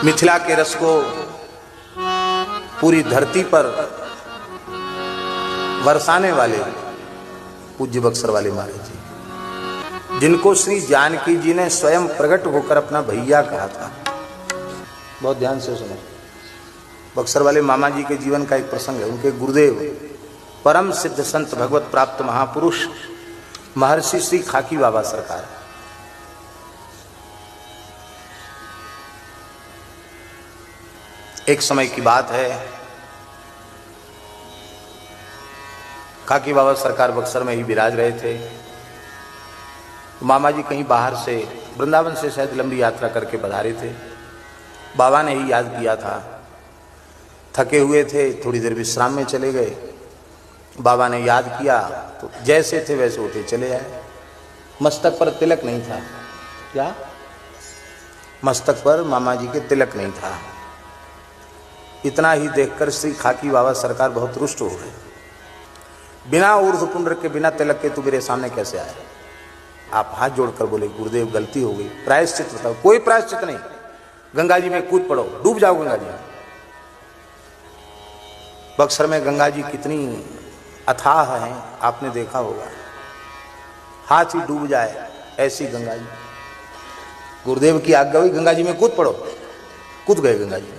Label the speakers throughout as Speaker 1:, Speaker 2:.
Speaker 1: मिथिला के रस को पूरी धरती पर बरसाने वाले पूज्य बक्सर वाले महाराज जी, जिनको श्री जानकी जी ने स्वयं प्रकट होकर अपना भैया कहा था। बहुत ध्यान से सुनो, बक्सर वाले मामा जी के जीवन का एक प्रसंग है। उनके गुरुदेव परम सिद्ध संत भगवत प्राप्त महापुरुष महर्षि श्री खाकी बाबा सरकार। एक समय की बात है, खाकी बाबा सरकार बक्सर में ही विराज रहे थे। मामा जी कहीं बाहर से वृंदावन से शायद लंबी यात्रा करके पधारे थे। बाबा ने ही याद किया था, थके हुए थे, थोड़ी देर विश्राम में चले गए। बाबा ने याद किया तो जैसे थे वैसे उठे चले आए। मस्तक पर तिलक नहीं था। क्या? मस्तक पर मामा जी के तिलक नहीं था। इतना ही देखकर श्री खाकी बाबा सरकार बहुत रुष्ट हो गए। बिना ऊर्ध्व पुंड्र के, बिना तिलक के तू मेरे सामने कैसे आए? आप हाथ जोड़कर बोले, गुरुदेव गलती हो गई, प्रायश्चित बताओ। कोई प्रायश्चित नहीं, गंगा जी में कूद पड़ो, डूब जाओ गंगा जी में। बक्सर में गंगा जी कितनी अथाह हैं, आपने देखा होगा। हाथ ही डूब जाए ऐसी गंगा जी। गुरुदेव की आज्ञा हुई, गंगा जी में कूद पड़ो, कूद गए गंगा जी।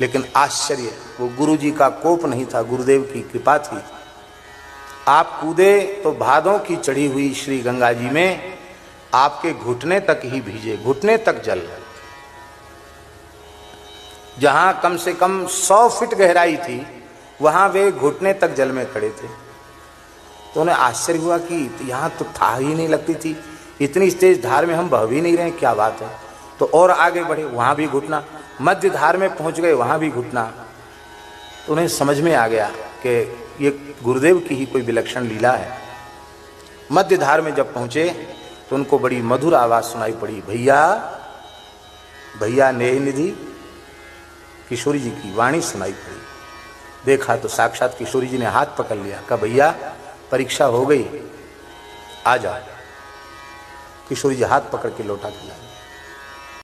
Speaker 1: लेकिन आश्चर्य, वो गुरु जी का कोप नहीं था, गुरुदेव की कृपा थी। आप कूदे तो भादों की चढ़ी हुई श्री गंगा जी में आपके घुटने तक ही भीजे, घुटने तक जल। जहां कम से कम 100 फीट गहराई थी, वहां वे घुटने तक जल में खड़े थे। तो उन्हें आश्चर्य हुआ कि यहां तो था ही नहीं लगती थी, इतनी तेज धार में हम बह भी नहीं रहे, क्या बात है। तो और आगे बढ़े, वहां भी घुटना, मध्य धार में पहुंच गए, वहां भी घुटना। तो उन्हें समझ में आ गया कि ये गुरुदेव की ही कोई विलक्षण लीला है। मध्य धार में जब पहुंचे तो उनको बड़ी मधुर आवाज सुनाई पड़ी, भैया भैया नेह निधि। किशोरी जी की वाणी सुनाई पड़ी। देखा तो साक्षात किशोरी जी ने हाथ पकड़ लिया, कहा भैया परीक्षा हो गई, आ जाओ। किशोरी जी हाथ पकड़ के लौटा के लाए।